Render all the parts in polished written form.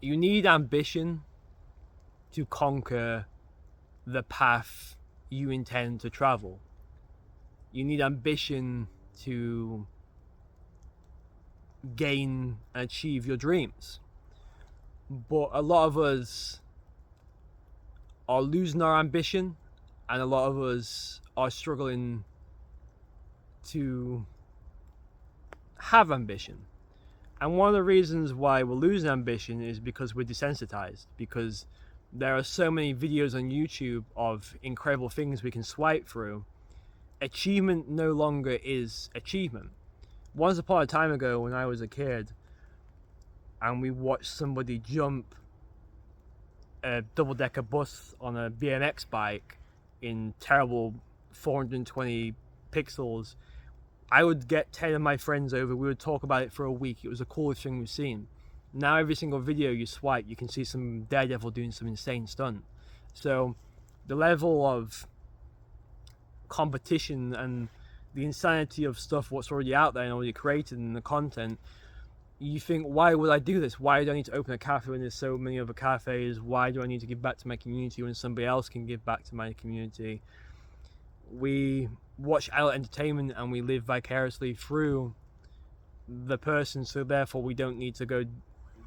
You need ambition to conquer the path you intend to travel. You need ambition to gain and achieve your dreams. But a lot of us are losing our ambition, and a lot of us are struggling to have ambition. And one of the reasons why we're losing ambition is because we're desensitized, because there are so many videos on YouTube of incredible things we can swipe through. Achievement no longer is achievement. Once upon a time ago, when I was a kid and we watched somebody jump a double-decker bus on a BMX bike in terrible 420 pixels, I would get 10 of my friends over, we would talk about it for a week. It was the coolest thing we've seen. Now every single video you swipe, you can see some daredevil doing some insane stunt. So the level of competition and the insanity of stuff, what's already out there and already created in the content, you think, why would I do this? Why do I need to open a cafe when there's so many other cafes? Why do I need to give back to my community when somebody else can give back to my community? We watch adult entertainment and we live vicariously through the person, so therefore we don't need to go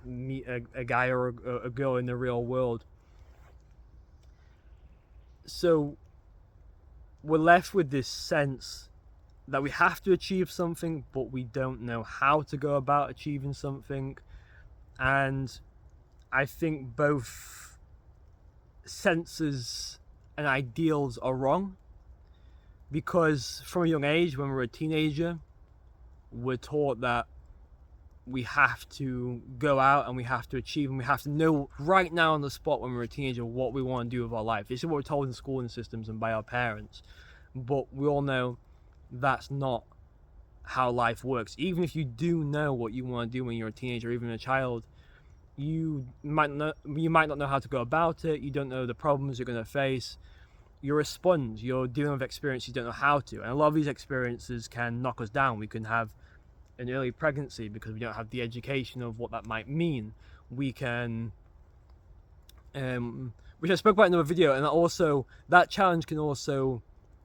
meet a guy or a girl in the real world. So we're left with this sense that we have to achieve something, but we don't know how to go about achieving something. And I think both senses and ideals are wrong, because from a young age, when we're a teenager, we're taught that we have to go out and we have to achieve, and we have to know right now on the spot when we're a teenager what we want to do with our life. This is what we're told in schooling systems and by our parents. But we all know that's not how life works. Even if you do know what you want to do when you're a teenager or even a child, you might not know how to go about it. You don't know the problems you're going to face. You're a sponge. You're dealing with experience you don't know how to. And a lot of these experiences can knock us down. We can have an early pregnancy because we don't have the education of what that might mean. We can, which I spoke about in another video, and also that challenge can also,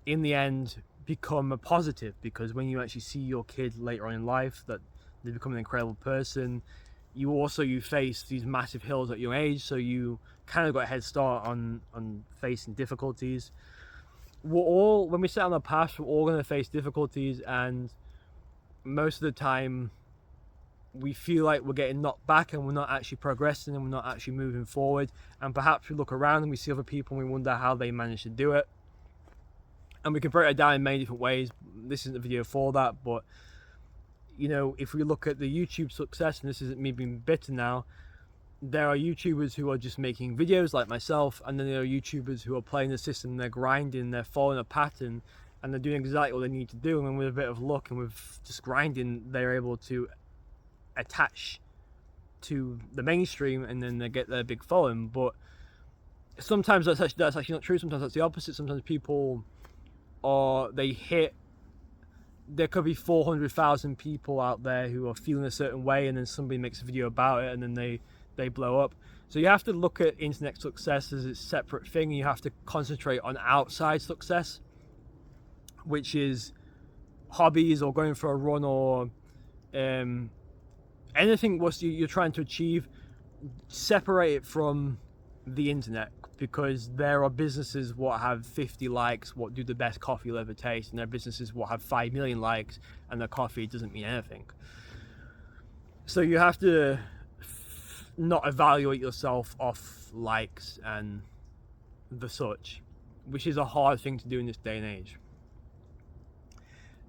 in the end, become a positive, because when you actually see your kid later on in life that they become an incredible person, you face these massive hills at your age, so you kind of got a head start on facing difficulties. When we set on the path, we're all going to face difficulties, and most of the time we feel like we're getting knocked back and we're not actually progressing and we're not actually moving forward. And perhaps we look around and we see other people and we wonder how they manage to do it. And we can break it down in many different ways. This isn't a video for that, but you know, if we look at the YouTube success, and this isn't me being bitter now, there are YouTubers who are just making videos like myself, and then there are YouTubers who are playing the system, they're grinding, they're following a pattern, and they're doing exactly what they need to do, and then with a bit of luck and with just grinding, they're able to attach to the mainstream, and then they get their big following. But sometimes that's actually not true. Sometimes that's the opposite. Sometimes people there could be 400,000 people out there who are feeling a certain way, and then somebody makes a video about it and then they blow up. So you have to look at internet success as a separate thing. You have to concentrate on outside success, which is hobbies or going for a run or anything what you're trying to achieve. Separate it from the internet, because there are businesses what have 50 likes what do the best coffee you'll ever taste, and there are businesses what have 5 million likes and their coffee doesn't mean anything. So you have to not evaluate yourself off likes and the such, which is a hard thing to do in this day and age.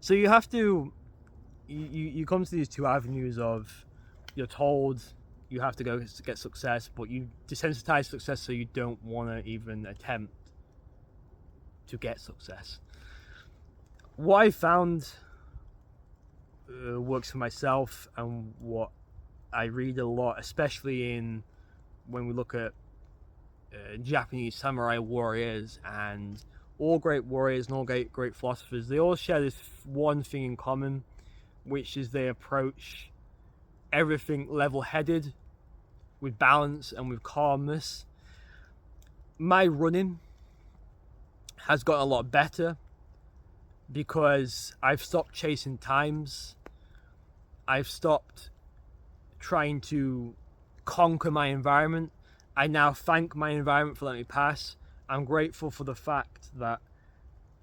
So you have to you come to these two avenues of, you're told you have to go get success, but you desensitize success, so you don't want to even attempt to get success. What I found works for myself, and what I read a lot, especially when we look at Japanese samurai warriors, and all great warriors and all great philosophers, they all share this one thing in common, which is they approach everything level-headed with balance and with calmness. My running has gotten a lot better because I've stopped chasing times. I've stopped trying to conquer my environment. I now thank my environment for letting me pass. I'm grateful for the fact that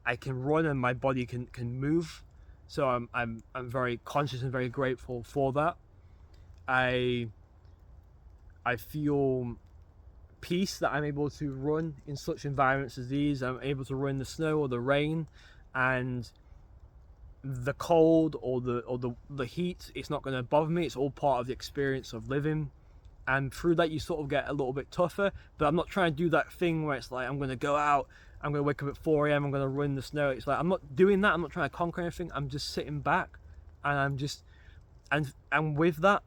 I can run and my body can move. So I'm very conscious and very grateful for that. I feel peace that I'm able to run in such environments as these. I'm able to run in the snow or the rain, and the cold or the heat, it's not going to bother me. It's all part of the experience of living, and through that you sort of get a little bit tougher. But I'm not trying to do that thing where it's like I'm going to go out, I'm going to wake up at 4 a.m, I'm going to run in the snow. It's like I'm not doing that. I'm not trying to conquer anything. I'm just sitting back, and I'm just and with that,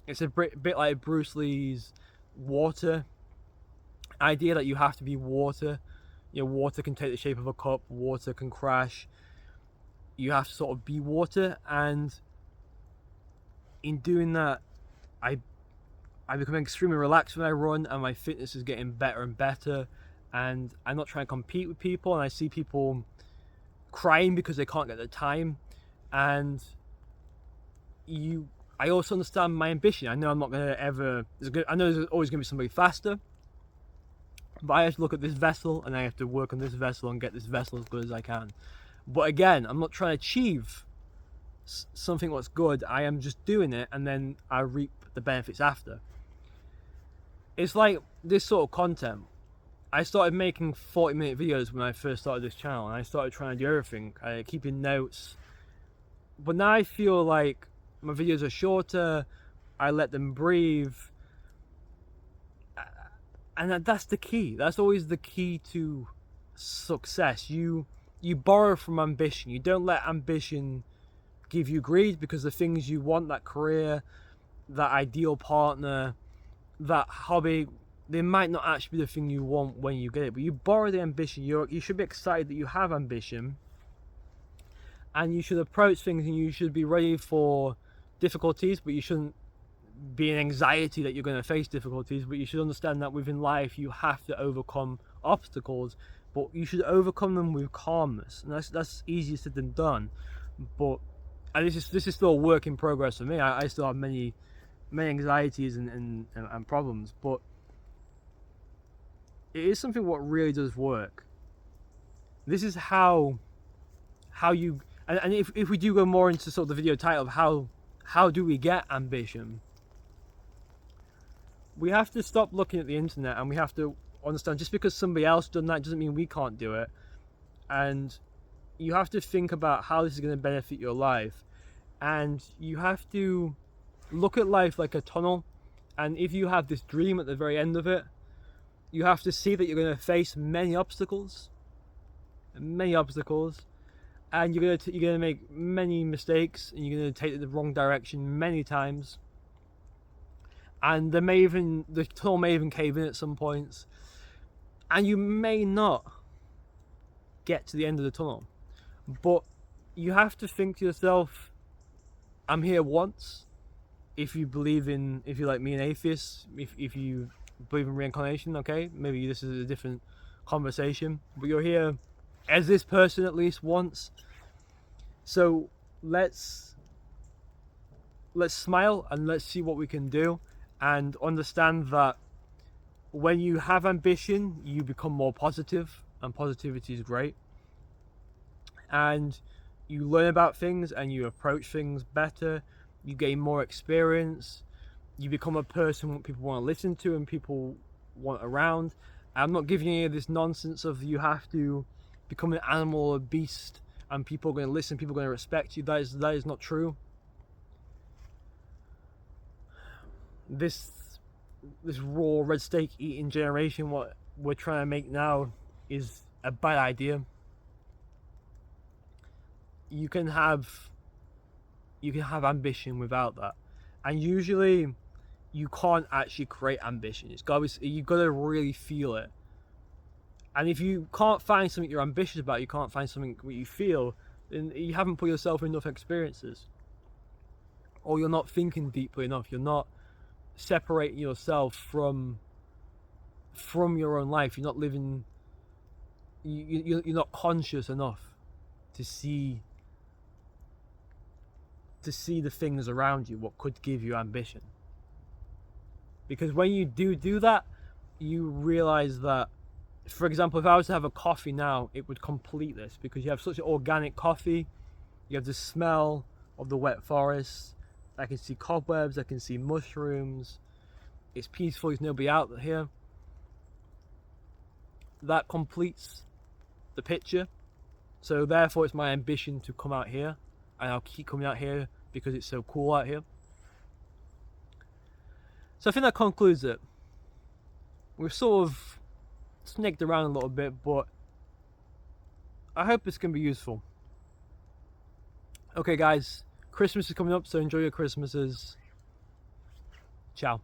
it's a bit like Bruce Lee's water idea, that you have to be water. You know, water can take the shape of a cup, water can crash. You have to sort of be water, and in doing that, I become extremely relaxed when I run, and my fitness is getting better and better, and I'm not trying to compete with people. And I see people crying because they can't get the time, and I also understand my ambition. I know I'm not going to ever, I know there's always going to be somebody faster, but I have to look at this vessel, and I have to work on this vessel and get this vessel as good as I can. But again, I'm not trying to achieve something what's good. I am just doing it, and then I reap the benefits after. It's like this sort of content. I started making 40-minute videos when I first started this channel, and I started trying to do everything, keeping notes. But now I feel like my videos are shorter, I let them breathe, and that's the key. That's always the key to success. You borrow from ambition. You don't let ambition give you greed, because the things you want, that career, that ideal partner, that hobby, they might not actually be the thing you want when you get it. But you borrow the ambition. You should be excited that you have ambition, and you should approach things, and you should be ready for difficulties, but you shouldn't be in anxiety that you're going to face difficulties. But you should understand that within life you have to overcome obstacles, but you should overcome them with calmness, and that's easier said than done. But and this is still a work in progress for me. I still have many anxieties and problems, but it is something what really does work. This is how you, and if we do go more into sort of the video title of how do we get ambition, we have to stop looking at the internet, and we have to understand just because somebody else done that doesn't mean we can't do it. And you have to think about how this is going to benefit your life, and you have to look at life like a tunnel. And if you have this dream at the very end of it, you have to see that you're going to face many obstacles, and you're going to make many mistakes, and you're going to take it the wrong direction many times, and the tunnel may even cave in at some points, and you may not get to the end of the tunnel. But you have to think to yourself, I'm here once. If you're like me, an atheist, if you believe in reincarnation, okay, maybe this is a different conversation, but you're here as this person at least once. So let's smile, and let's see what we can do, and understand that when you have ambition, you become more positive, and positivity is great, and you learn about things, and you approach things better, you gain more experience, you become a person people want to listen to and people want around. I'm not giving you any of this nonsense of you have to become an animal or a beast and people are going to listen, people are going to respect you. That is not true. This raw red steak eating generation, what we're trying to make now, is a bad idea. You can have ambition without that, and usually you can't actually create ambition. You've got to really feel it. And if you can't find something you're ambitious about, you can't find something what you feel, then you haven't put yourself in enough experiences, or you're not thinking deeply enough. You're not separating yourself from your own life. You're not living, you're not conscious enough to see the things around you, what could give you ambition. Because when you do that, you realize that, for example, if I was to have a coffee now, it would complete this, because you have such an organic coffee. You have the smell of the wet forest. I can see cobwebs, I can see mushrooms. It's peaceful, there's nobody out here. That completes the picture. So therefore it's my ambition to come out here, and I'll keep coming out here because it's so cool out here. So I think that concludes it. We've sort of snaked around a little bit, but I hope it's going to be useful. Okay guys, Christmas is coming up, so enjoy your Christmases. Ciao.